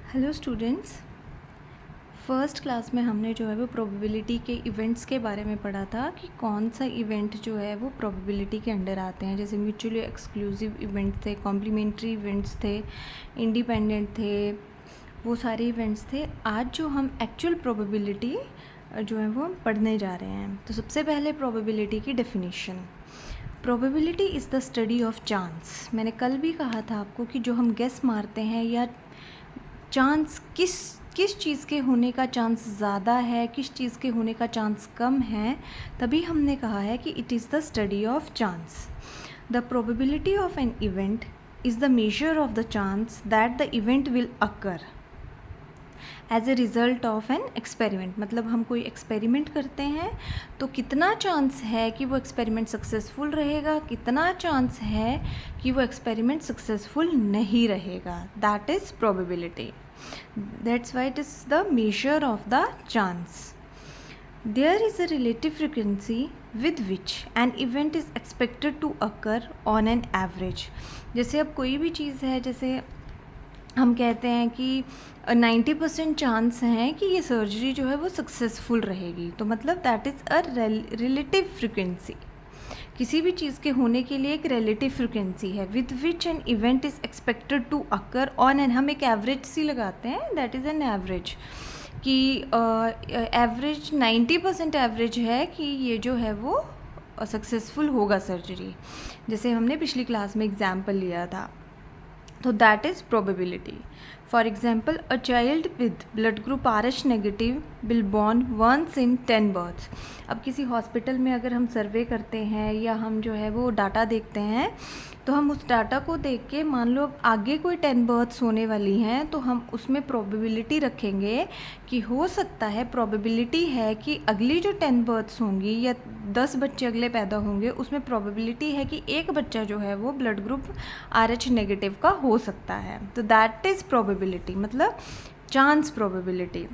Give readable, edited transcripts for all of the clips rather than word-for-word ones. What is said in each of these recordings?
Hello students, first class में हमने जो है वो प्रोबेबिलिटी के इवेंट्स के बारे में पढ़ा था कि कौन सा इवेंट जो है वो प्रोबेबिलिटी के अंडर आते हैं। जैसे म्यूचुअली एक्सक्लूसिव इवेंट थे, कॉम्प्लीमेंट्री इवेंट्स थे, इंडिपेंडेंट थे, वो सारे इवेंट्स थे। आज जो हम एक्चुअल प्रोबेबिलिटी जो है वो पढ़ने जा रहे हैं, तो सबसे पहले प्रोबेबिलिटी की definition. Probability is the study of chance. मैंने कल भी कहा था आपको कि जो हम गेस मारते हैं या चांस किस चीज़ के होने का चांस ज़्यादा है, किस चीज़ के होने का चांस कम है, तभी हमने कहा है कि it is the study of chance. The probability of an event is the measure of the chance that the event will occur as a result of an experiment. मतलब हम कोई एक्सपेरिमेंट करते हैं तो कितना चांस है कि वो एक्सपेरिमेंट सक्सेसफुल रहेगा, कितना चांस है कि वो एक्सपेरिमेंट सक्सेसफुल नहीं रहेगा। That is probability. That's why it is the measure of the chance. There is a relative frequency with which an event is expected to occur on an average। जैसे अब कोई भी चीज़ है, जैसे हम कहते हैं कि 90% चांस हैं कि ये सर्जरी जो है वो सक्सेसफुल रहेगी, तो मतलब that is a relative frequency. किसी भी चीज़ के होने के लिए एक रिलेटिव फ्रिक्वेंसी है with which an event is expected to occur on an. हम एक एवरेज सी लगाते हैं, दैट इज़ एन एवरेज, कि एवरेज 90% एवरेज है कि ये जो है वो सक्सेसफुल होगा सर्जरी। जैसे हमने पिछली क्लास में एग्जाम्पल लिया था, तो that is probability. For example, a child with blood group RH negative will born once in 10 births. अब किसी हॉस्पिटल में अगर हम सर्वे करते हैं या हम जो है वो डाटा देखते हैं, तो हम उस डाटा को देख के मान लो आगे कोई 10 बर्थ्स होने वाली हैं, तो हम उसमें प्रोबेबिलिटी रखेंगे कि हो सकता है, प्रोबेबिलिटी है कि अगली जो 10 बर्थ्स होंगी या 10 बच्चे अगले पैदा होंगे, उसमें प्रोबेबिलिटी है कि एक बच्चा जो है वो ब्लड ग्रुप RH नेगेटिव का हो सकता है। तो दैट इज़ प्रोबेबिलिटी, मतलब chance probability.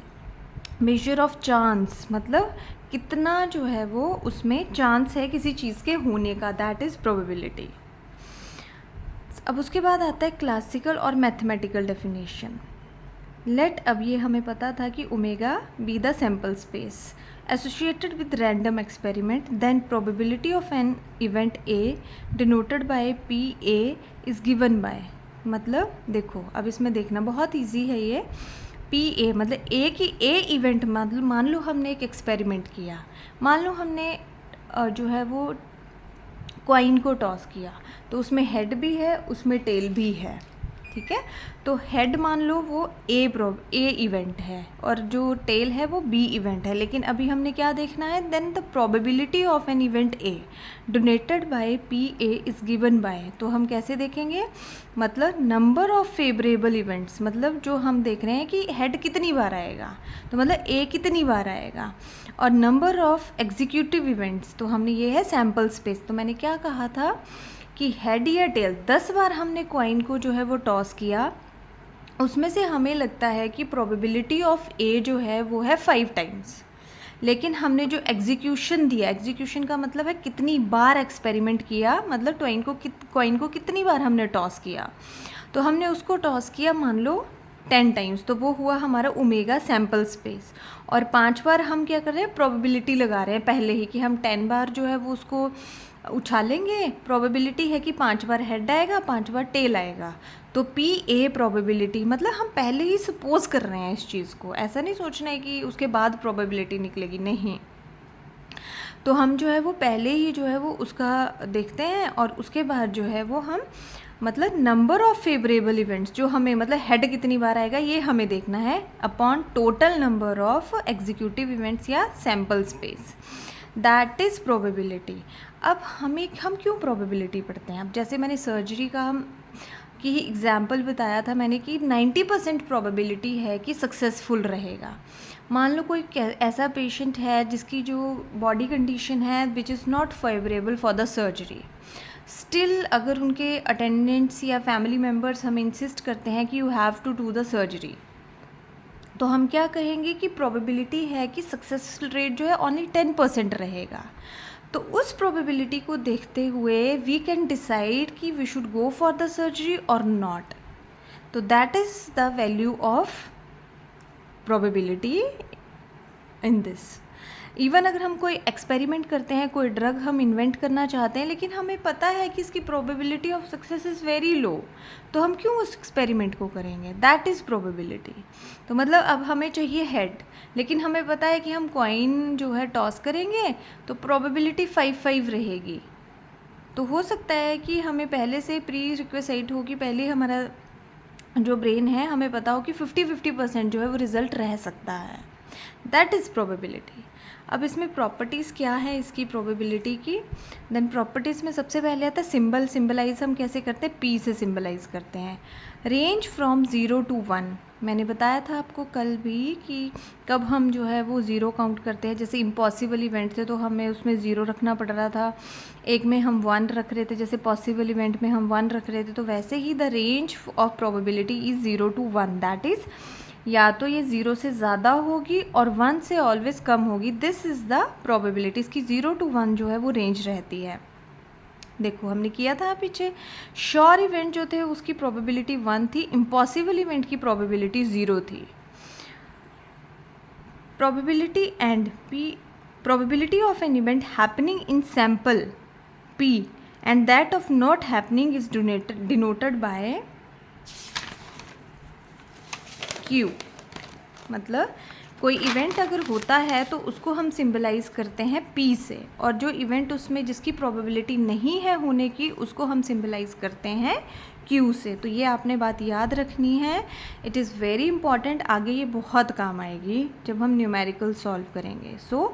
Measure of chance मतलब कितना जो है वो उसमें चांस है किसी चीज़ के होने का, दैट इज़ प्रोबेबिलिटी। अब उसके बाद आता है क्लासिकल और मैथमेटिकल डेफिनेशन। लेट, अब ये हमें पता था कि omega be the sample space associated with random experiment, then probability of an event A denoted by P A is given by. मतलब देखो, अब इसमें देखना बहुत ईजी है ये। पी ए मतलब ए की ए इवेंट, मतलब मान लो हमने एक एक्सपेरिमेंट किया, मान लो हमने जो है वो कॉइन को टॉस किया, तो उसमें हेड भी है, उसमें टेल भी है, ठीक है। तो हेड मान लो वो ए इवेंट है और जो टेल है वो बी इवेंट है। लेकिन अभी हमने क्या देखना है, then the probability of an event A denoted by P A is given by. तो हम कैसे देखेंगे, मतलब नंबर ऑफ फेवरेबल इवेंट्स, मतलब जो हम देख रहे हैं कि हेड कितनी बार आएगा, तो मतलब ए कितनी बार आएगा, और नंबर ऑफ एग्जीक्यूटिव इवेंट्स, तो हमने ये है सैम्पल स्पेस। तो मैंने क्या कहा था कि हेड या टेल 10 बार हमने कॉइन को जो है वो टॉस किया, उसमें से हमें लगता है कि प्रोबेबिलिटी ऑफ ए जो है वो है 5 टाइम्स। लेकिन हमने जो एग्जीक्यूशन दिया, एग्जीक्यूशन का मतलब है कितनी बार एक्सपेरिमेंट किया, मतलब कॉइन को कितनी बार हमने टॉस किया, तो हमने उसको टॉस किया मान लो 10 टाइम्स, तो वो हुआ हमारा ओमेगा सैम्पल स्पेस। और 5 बार हम क्या कर रहे हैं, प्रोबेबिलिटी लगा रहे हैं पहले ही कि हम 10 बार जो है वो उसको उछालेंगे, प्रोबेबिलिटी है कि 5 बार हेड आएगा, 5 बार टेल आएगा, तो पी ए प्रोबेबिलिटी, मतलब हम पहले ही सपोज कर रहे हैं इस चीज़ को, ऐसा नहीं सोचना है कि उसके बाद प्रोबेबिलिटी निकलेगी, नहीं। तो हम जो है वो पहले ही जो है वो उसका देखते हैं और उसके बाद जो है वो हम मतलब नंबर ऑफ फेवरेबल इवेंट्स, जो हमें मतलब हेड कितनी बार आएगा ये हमें देखना है, upon total number of executive events या sample space, that is probability. अब हम क्यों प्रोबेबिलिटी पढ़ते हैं, अब जैसे मैंने सर्जरी का की एग्जाम्पल बताया था मैंने कि 90% प्रोबेबिलिटी है कि सक्सेसफुल रहेगा। मान लो कोई ऐसा पेशेंट है जिसकी जो बॉडी कंडीशन है which is not favourable for the surgery, still अगर उनके अटेंडेंट्स या फैमिली मेम्बर्स हमें इंसिस्ट करते हैं कि you have to do the surgery, तो हम क्या कहेंगे कि प्रोबेबिलिटी है कि सक्सेस रेट जो है ओनली 10% रहेगा। तो उस प्रोबेबिलिटी को देखते हुए वी कैन डिसाइड कि we should go for the surgery और नॉट। तो that is the value of probability in this. Even अगर हम कोई एक्सपेरिमेंट करते हैं, कोई ड्रग हम इन्वेंट करना चाहते हैं, लेकिन हमें पता है कि इसकी probability of success is very low, तो हम क्यों उस एक्सपेरिमेंट को करेंगे? That is probability. तो मतलब अब हमें चाहिए हेड, लेकिन हमें पता है कि हम कॉइन जो है टॉस करेंगे तो प्रोबेबिलिटी 5-5 रहेगी। तो हो सकता है कि हमें पहले से प्री रिक्वेसाइट हो कि पहले हमारा जो ब्रेन है हमें पता हो कि 50-50% जो है वो रिज़ल्ट रह सकता है। That is probability. अब इसमें प्रॉपर्टीज़ क्या है इसकी प्रोबेबिलिटी की? देन प्रॉपर्टीज़ में सबसे पहले आता है सिंबल। सिंबलाइज हम कैसे करते हैं? पी से सिंबलाइज करते हैं। रेंज फ्रॉम 0 to 1, मैंने बताया था आपको कल भी कि कब हम जो है वो ज़ीरो काउंट करते हैं। जैसे इम्पॉसिबल इवेंट थे तो हमें उसमें ज़ीरो रखना पड़ रहा था, एक में हम 1 रख रहे थे, जैसे पॉसिबल इवेंट में हम 1 रख रहे थे। तो वैसे ही the range of probability is 0 to 1, that is या तो ये 0 से ज़्यादा होगी और 1 से ऑलवेज कम होगी। This is the probability. इसकी 0 to 1 जो है वो रेंज रहती है। देखो हमने किया था पीछे, श्योर इवेंट जो थे उसकी प्रोबेबिलिटी 1 थी, इम्पॉसिबल इवेंट की प्रोबेबिलिटी 0 थी। Probability and P, probability of an event happening in sample P and that of not happening is denoted by Q. मतलब कोई इवेंट अगर होता है तो उसको हम सिंबलाइज करते हैं पी से, और जो इवेंट उसमें जिसकी प्रोबेबिलिटी नहीं है होने की उसको हम सिंबलाइज करते हैं क्यू से। तो ये आपने बात याद रखनी है, इट इज़ वेरी इंपॉर्टेंट, आगे ये बहुत काम आएगी जब हम न्यूमेरिकल सॉल्व करेंगे। So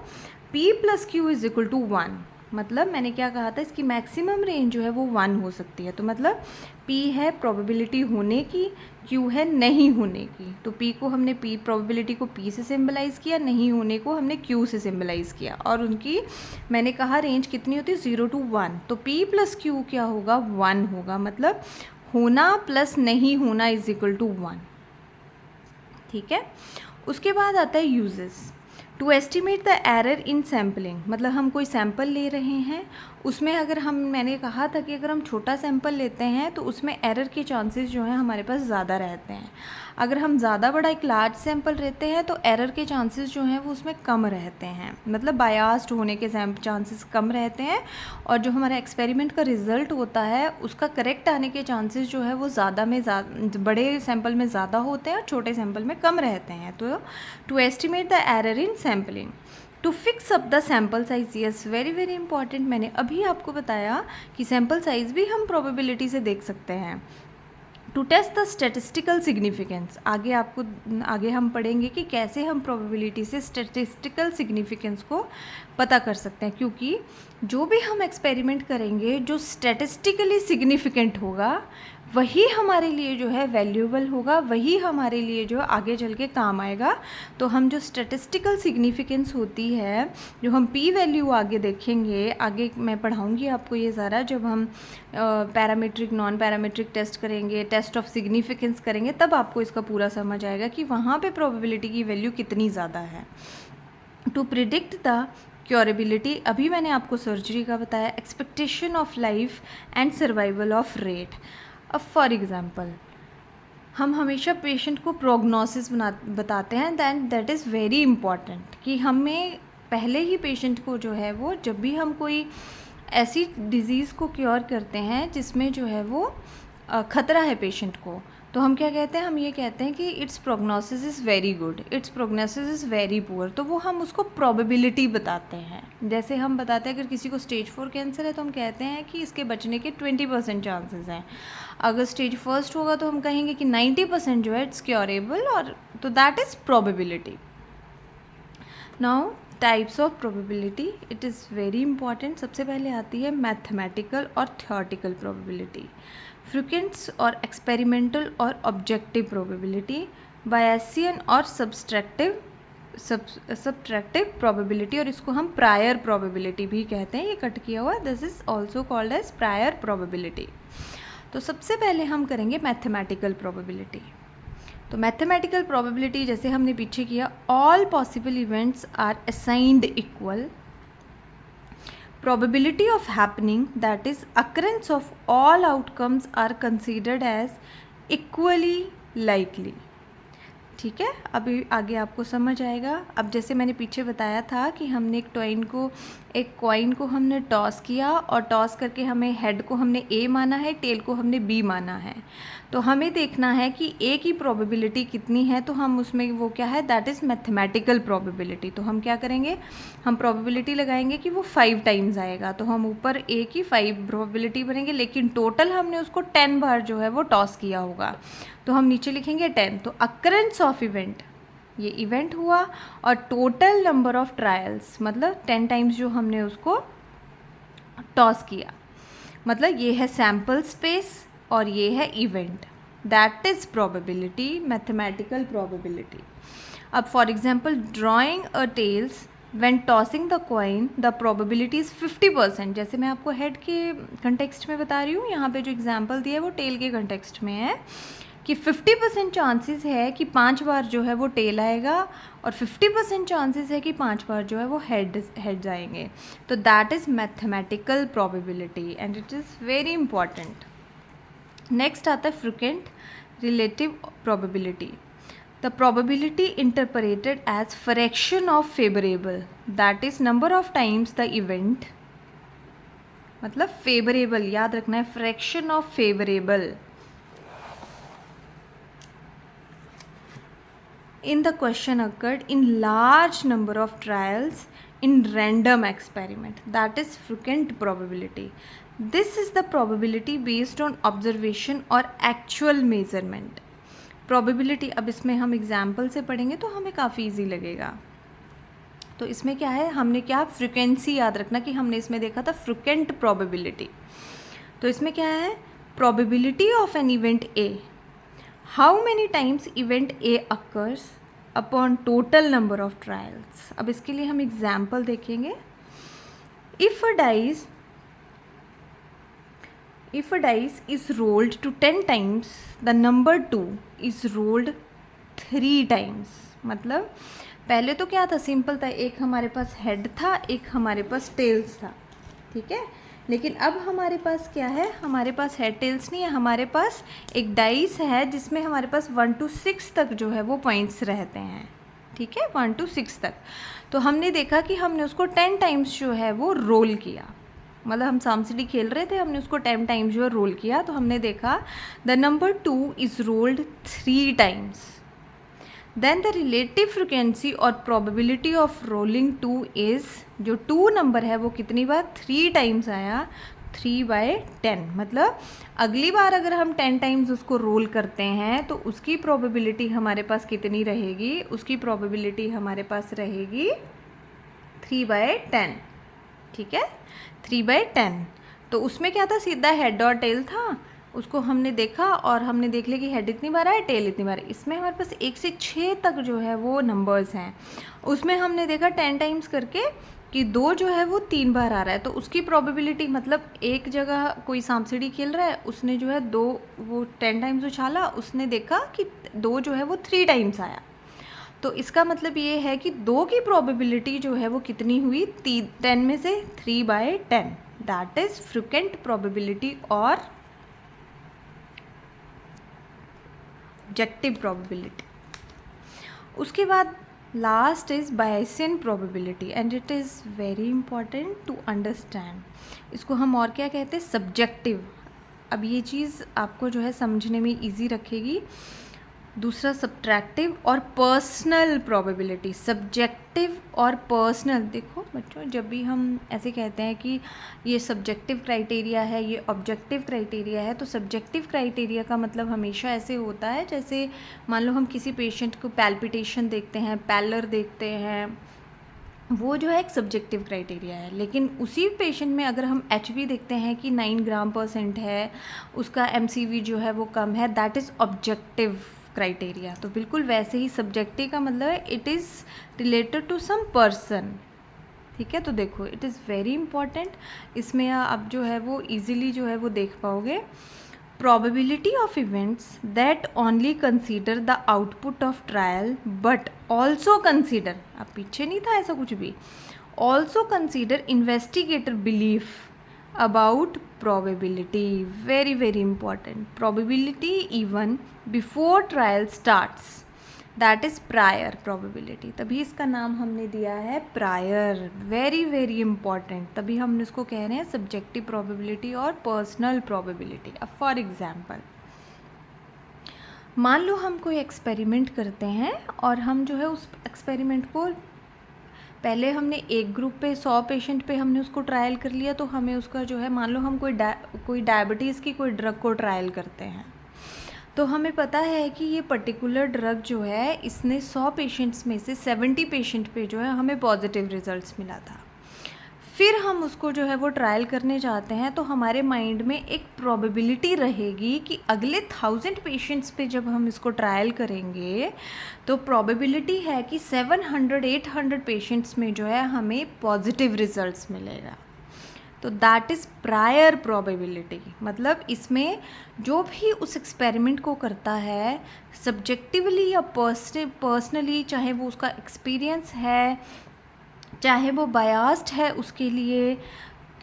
P plus Q is equal to 1। मतलब मैंने क्या कहा था, इसकी मैक्सिमम रेंज जो है वो 1 हो सकती है। तो मतलब P है प्रोबेबिलिटी होने की, Q है नहीं होने की। तो P को हमने P प्रोबेबिलिटी को P से सिंबलाइज किया, नहीं होने को हमने Q से सिंबलाइज किया, और उनकी मैंने कहा रेंज कितनी होती है 0 to 1। तो P प्लस Q क्या होगा? 1 होगा। मतलब होना प्लस नहीं होना इज इक्वल टू 1। ठीक है। उसके बाद आता है uses. To estimate the error in sampling, मतलब हम कोई सैम्पल ले रहे हैं, उसमें अगर हम, मैंने कहा था कि अगर हम छोटा सैम्पल लेते हैं तो उसमें एरर के चांसेस जो हैं हमारे पास ज़्यादा रहते हैं। अगर हम ज़्यादा बड़ा एक लार्ज सैम्पल लेते हैं तो एरर के चांसेस जो हैं वो उसमें कम रहते हैं, मतलब बायास्ड होने के चांसेस कम रहते हैं, और जो हमारा एक्सपेरिमेंट का रिज़ल्ट होता है उसका करेक्ट आने के चांसेस जो है वो बड़े सैम्पल में ज़्यादा होते हैं और छोटे सैम्पल में कम रहते हैं। तो to estimate the error in sampling, to fix up the sample size, yes very very important. मैंने अभी आपको बताया कि सैम्पल साइज भी हम प्रोबेबिलिटी से देख सकते हैं। To test the statistical significance, आगे हम पढ़ेंगे कि कैसे हम प्रोबेबिलिटी से स्टैटिस्टिकल सिग्निफिकेंस को पता कर सकते हैं, क्योंकि जो भी हम एक्सपेरिमेंट करेंगे जो स्टैटिस्टिकली सिग्निफिकेंट होगा वही हमारे लिए जो है वैल्यूएबल होगा, वही हमारे लिए जो आगे चल के काम आएगा। तो हम जो स्टैटिस्टिकल सिग्निफिकेंस होती है, जो हम पी वैल्यू आगे देखेंगे, आगे मैं पढ़ाऊंगी आपको ये सारा, जब हम पैरामीट्रिक नॉन पैरामीट्रिक टेस्ट करेंगे, टेस्ट ऑफ सिग्निफिकेंस करेंगे, तब आपको इसका पूरा समझ आएगा कि वहाँ पे प्रोबेबिलिटी की वैल्यू कितनी ज़्यादा है। टू प्रिडिक्ट द क्योरेबिलिटी, अभी मैंने आपको सर्जरी का बताया, expectation of life and survival of rate. अब फॉर एग्ज़ाम्पल हम हमेशा पेशेंट को प्रोग्नोसिस बताते हैं, दैट इज़ वेरी इम्पॉर्टेंट कि हमें पहले ही पेशेंट को जो है वो, जब भी हम कोई ऐसी डिज़ीज़ को क्योर करते हैं जिसमें जो है वो ख़तरा है पेशेंट को, तो हम क्या कहते हैं, हम ये कहते हैं कि it's prognosis is very good, it's prognosis is very poor. तो वो हम उसको प्रोबेबिलिटी बताते हैं। जैसे हम बताते हैं अगर किसी को स्टेज 4 कैंसर है तो हम कहते हैं कि इसके बचने के 20% चांसेस हैं। अगर स्टेज 1 होगा तो हम कहेंगे कि 90% जो है इट्स क्योरेबल, और तो that is probability. Now types of probability, it is very important. सबसे पहले आती है मैथमेटिकल और थ्योरेटिकल प्रोबेबिलिटी, फ्रीक्वेंट्स और एक्सपेरिमेंटल और ऑब्जेक्टिव प्रोबेबिलिटी, बायसियन और सब्ट्रैक्टिव प्रोबेबिलिटी, और इसको हम प्रायर प्रोबेबिलिटी भी कहते हैं, ये कट किया हुआ, this is also called as prior probability. तो सबसे पहले हम करेंगे मैथमेटिकल प्रोबेबिलिटी। तो मैथमेटिकल प्रोबेबिलिटी जैसे हमने पीछे किया, all possible events are assigned equal, probability of happening, that is occurrence of all outcomes are considered as equally likely. ठीक है, अभी आगे आपको समझ आएगा। अब जैसे मैंने पीछे बताया था कि हमने एक कॉइन को हमने टॉस किया और टॉस करके हमें हेड को हमने ए माना है, टेल को हमने बी माना है। तो हमें देखना है कि ए की प्रोबेबिलिटी कितनी है, तो हम उसमें वो क्या है, दैट इज़ मैथमेटिकल प्रोबेबिलिटी। तो हम क्या करेंगे, हम प्रोबेबिलिटी लगाएंगे कि वो 5 टाइम्स आएगा, तो हम ऊपर ए की 5 प्रोबेबिलिटी बनेंगे, लेकिन टोटल हमने उसको 10 बार जो है वो टॉस किया होगा, तो हम नीचे लिखेंगे 10। तो अकरेंस ऑफ इवेंट, ये इवेंट हुआ, और टोटल नंबर ऑफ ट्रायल्स मतलब 10 टाइम्स जो हमने उसको टॉस किया, मतलब ये है सैम्पल स्पेस और ये है event, that is probability, mathematical probability. अब for example drawing a tails when tossing the coin the probability is 50%। जैसे मैं आपको हेड के कंटेक्स्ट में बता रही हूँ, यहाँ पे जो एग्जांपल दिया है वो टेल के कंटेक्स्ट में है कि 50% चांसेस है कि 5 बार जो है वो टेल आएगा और 50% चांसेस है कि 5 बार जो है वो हेड आएंगे। तो that is mathematical probability and it is very important. Next आता है frequent relative probability. The probability interpreted as fraction of favourable, that is number of times the event, मतलब फेवरेबल याद रखना है, fraction of favourable in the question occurred in large number of trials in random experiment, that is frequent probability. This is the probability based on observation or actual measurement. Probability, अब इसमें हम example से पढ़ेंगे तो हमें काफ़ी easy लगेगा। तो इसमें क्या है, हमने क्या फ्रिक्वेंसी याद रखना कि हमने इसमें देखा था फ्रिक्वेंट प्रोबेबिलिटी। तो इसमें क्या है, probability of an event A, how many times event A occurs upon total number of trials. अब इसके लिए हम एग्जाम्पल देखेंगे। If a dice is rolled to 10 times, the number 2 is rolled 3 times. मतलब पहले तो क्या था, सिंपल था, एक हमारे पास हेड था, एक हमारे पास टेल्स था, ठीक है। लेकिन अब हमारे पास क्या है, हमारे पास हेड टेल्स नहीं है, हमारे पास एक डाइस है जिसमें हमारे पास 1 to 6 तक जो है वो पॉइंट्स रहते हैं, ठीक है, 1 to 6 तक। तो हमने देखा कि हमने उसको 10 टाइम्स जो है वो रोल किया, मतलब हम सांप-सीढ़ी खेल रहे थे, हमने उसको 10 टाइम्स जो है रोल किया, तो हमने देखा the number 2 is rolled 3 times. Then the relative frequency और प्रोबेबिलिटी ऑफ रोलिंग 2 इज़, जो 2 नंबर है वो कितनी बार 3 टाइम्स आया, 3/10। मतलब अगली बार अगर हम 10 टाइम्स उसको रोल करते हैं तो उसकी प्रोबेबिलिटी हमारे पास कितनी रहेगी, उसकी प्रोबेबिलिटी हमारे पास रहेगी 3/10, ठीक है, 3/10। तो उसमें क्या था, सीधा हेड और टेल था, उसको हमने देखा और हमने देख लिया कि हेड इतनी बार आया, टेल इतनी बार। इसमें हमारे पास 1 से 6 तक जो है वो नंबर्स हैं, उसमें हमने देखा 10 टाइम्स करके कि 2 जो है वो 3 बार आ रहा है, तो उसकी प्रोबेबिलिटी, मतलब एक जगह कोई सांप-सीढ़ी खेल रहा है, उसने जो है 2 वो 10 टाइम्स उछाला, उसने देखा कि 2 जो है वो 3 टाइम्स आया, तो इसका मतलब ये है कि 2 की प्रोबेबिलिटी जो है वो कितनी हुई, 10 में से 3/10, दैट इज़ फ्रीक्वेंट प्रोबेबिलिटी और ऑब्जेक्टिव प्रोबेबिलिटी। उसके बाद last is Bayesian probability and it is very important to understand. इसको हम और क्या कहते हैं, सब्जेक्टिव। अब ये चीज़ आपको जो है समझने में इजी रखेगी। दूसरा सब्ट्रैक्टिव और पर्सनल प्रोबेबिलिटी। सब्जेक्टिव और पर्सनल, देखो बच्चों, जब भी हम ऐसे कहते हैं कि ये सब्जेक्टिव क्राइटेरिया है, ये ऑब्जेक्टिव क्राइटेरिया है, तो सब्जेक्टिव क्राइटेरिया का मतलब हमेशा ऐसे होता है, जैसे मान लो हम किसी पेशेंट को पैल्पिटेशन देखते हैं, पैलर देखते हैं, वो जो है एक सब्जेक्टिव क्राइटेरिया है। लेकिन उसी पेशेंट में अगर हम HB देखते हैं कि 9 ग्राम% है, उसका MCV जो है वो कम है, दैट इज़ ऑब्जेक्टिव क्राइटेरिया। तो बिल्कुल वैसे ही सब्जेक्टिव का मतलब है it is related to some person, ठीक है। तो देखो इट इज़ वेरी इंपॉर्टेंट, इसमें आप जो है वो इजीली जो है वो देख पाओगे। probability of events that only consider the output of trial but also consider, अब पीछे नहीं था ऐसा कुछ भी, also consider investigator belief about probability, very very important. Probability even before trial starts, that is prior probability. तभी इसका नाम हमने दिया है prior, very very important. तभी हम इसको कह रहे हैं subjective probability और personal probability. अब for example, मान लो हम कोई एक्सपेरिमेंट करते हैं और हम जो है उस एक्सपेरिमेंट को पहले हमने एक ग्रुप पे 100 पेशेंट पे हमने उसको ट्रायल कर लिया, तो हमें उसका जो है, मान लो हम कोई डायबिटीज़ की कोई ड्रग को ट्रायल करते हैं, तो हमें पता है कि ये पर्टिकुलर ड्रग जो है इसने 100 पेशेंट्स में से 70 पेशेंट पे जो है हमें पॉजिटिव रिजल्ट्स मिला था। फिर हम उसको जो है वो ट्रायल करने जाते हैं, तो हमारे माइंड में एक प्रोबेबिलिटी रहेगी कि अगले 1000 पेशेंट्स पे जब हम इसको ट्रायल करेंगे तो प्रोबेबिलिटी है कि 700-800 पेशेंट्स में जो है हमें पॉजिटिव रिजल्ट्स मिलेगा। तो दैट इज़ प्रायर प्रोबेबिलिटी। मतलब इसमें जो भी उस एक्सपेरिमेंट को करता है सब्जेक्टिवली या पर्सनली, चाहे वो उसका एक्सपीरियंस है, चाहे वो बायास्ड है उसके लिए,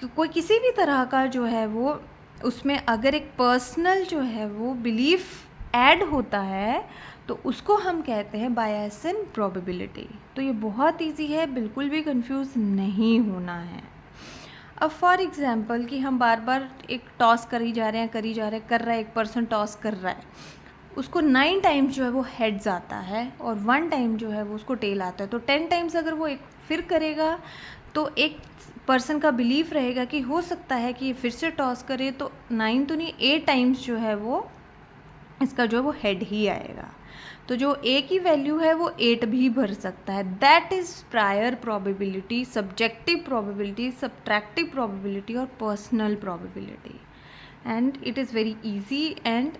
कोई किसी भी तरह का जो है वो उसमें अगर एक पर्सनल जो है वो बिलीफ ऐड होता है तो उसको हम कहते हैं बायस इन प्रोबेबिलिटी। तो ये बहुत इजी है, बिल्कुल भी कंफ्यूज नहीं होना है। अब फॉर एग्जांपल कि हम बार बार एक टॉस करी जा रहे हैं, कर रहा है, एक पर्सन टॉस कर रहा है, उसको 9 टाइम्स जो है वो हेड्स आता है और 1 टाइम जो है वो उसको टेल आता है। तो 10 टाइम्स अगर वो एक फिर करेगा तो एक पर्सन का बिलीफ रहेगा कि हो सकता है कि ये फिर से टॉस करे तो 9 तो नहीं 8 टाइम्स जो है वो इसका जो है वो हेड ही आएगा। तो जो ए की वैल्यू है वो 8 भी भर सकता है। That is prior probability, subjective probability, subtractive probability और personal probability. And it is very easy and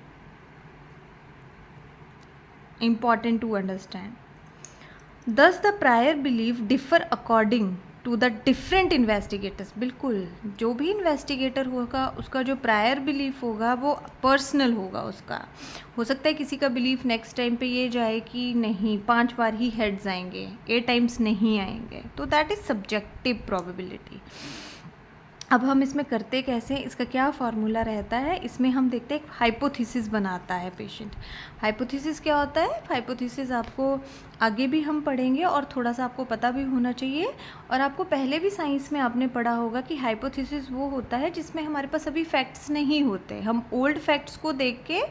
important to understand. Thus the prior belief differ according to the different investigators. बिल्कुल, जो भी इन्वेस्टिगेटर होगा उसका जो प्रायर बिलीफ होगा वो personal होगा उसका। हो सकता है किसी का बिलीफ नेक्स्ट टाइम पे ये जाए कि नहीं 5 बार ही हेड्स आएंगे, 8 टाइम्स नहीं आएंगे, तो दैट इज़ सब्जेक्टिव प्रोबेबिलिटी। अब हम इसमें करते कैसे हैं, इसका क्या फार्मूला रहता है, इसमें हम देखते हैं एक हाइपोथेसिस बनाता है पेशेंट। हाइपोथेसिस क्या होता है, हाइपोथेसिस आपको आगे भी हम पढ़ेंगे और थोड़ा सा आपको पता भी होना चाहिए। और आपको पहले भी साइंस में आपने पढ़ा होगा कि हाइपोथेसिस वो होता है जिसमें हमारे पास अभी फैक्ट्स नहीं होते, हम ओल्ड फैक्ट्स को देख के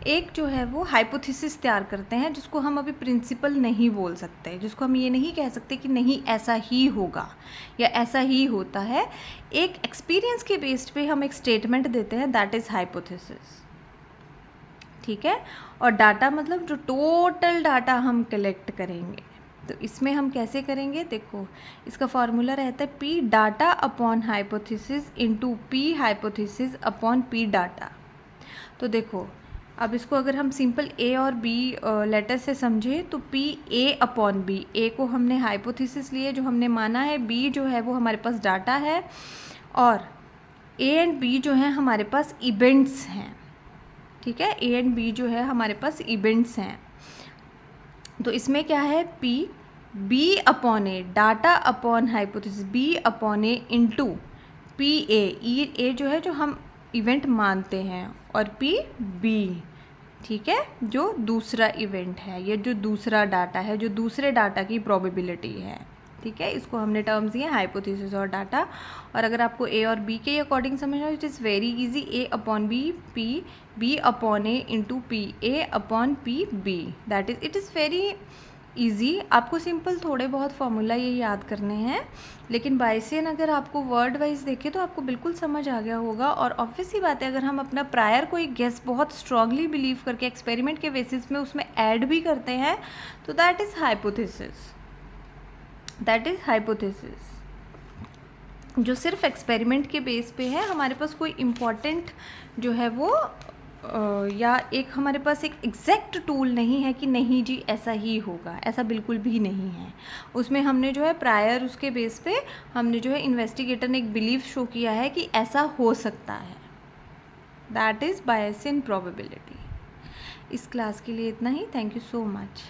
एक जो है वो हाइपोथेसिस तैयार करते हैं, जिसको हम अभी प्रिंसिपल नहीं बोल सकते, जिसको हम ये नहीं कह सकते कि नहीं ऐसा ही होगा या ऐसा ही होता है। एक एक्सपीरियंस के बेस्ड पे हम एक स्टेटमेंट देते हैं, दैट इज़ हाइपोथेसिस। ठीक है। और डाटा मतलब जो टोटल डाटा हम कलेक्ट करेंगे, तो इसमें हम कैसे करेंगे, देखो इसका फॉर्मूला रहता है P data upon hypothesis into P hypothesis upon P data. तो देखो अब इसको अगर हम सिंपल ए और बी लेटर से समझे तो पी ए अपॉन बी, ए को हमने हाइपोथेसिस लिए जो हमने माना है, बी जो है वो हमारे पास डाटा है और ए एंड बी जो है हमारे पास इवेंट्स हैं। ठीक है, ए एंड बी जो है हमारे पास इवेंट्स हैं। तो इसमें क्या है, P B upon A, data upon hypothesis, B upon A into P A जो है जो हम इवेंट मानते हैं और पी बी, ठीक है, जो दूसरा इवेंट है, ये जो दूसरा डाटा है, जो दूसरे डाटा की प्रोबेबिलिटी है। ठीक है, इसको हमने टर्म्स दिए हाइपोथेसिस और डाटा। और अगर आपको ए और बी के अकॉर्डिंग समझना है, it is very easy, A upon B P, B upon A into P A upon P B, that is, it is very easy. आपको सिंपल थोड़े बहुत फार्मूला ये याद करने हैं, लेकिन बायसियन अगर आपको वर्ड वाइज देखें तो आपको बिल्कुल समझ आ गया होगा। और ऑब्वियस ही बात है, अगर हम अपना प्रायर कोई गेस बहुत स्ट्रांगली बिलीव करके एक्सपेरिमेंट के बेसिस में उसमें ऐड भी करते हैं तो that is hypothesis, that is hypothesis. जो सिर्फ एक्सपेरिमेंट के बेस पे है, हमारे पास कोई इम्पॉर्टेंट जो है वो या एक हमारे पास एक एग्जैक्ट टूल नहीं है कि नहीं जी ऐसा ही होगा, ऐसा बिल्कुल भी नहीं है। उसमें हमने जो है प्रायर उसके बेस पे हमने जो है इन्वेस्टिगेटर ने एक बिलीफ शो किया है कि ऐसा हो सकता है, दैट इज़ बायसियन प्रोबेबिलिटी। इस क्लास के लिए इतना ही, थैंक यू सो मच।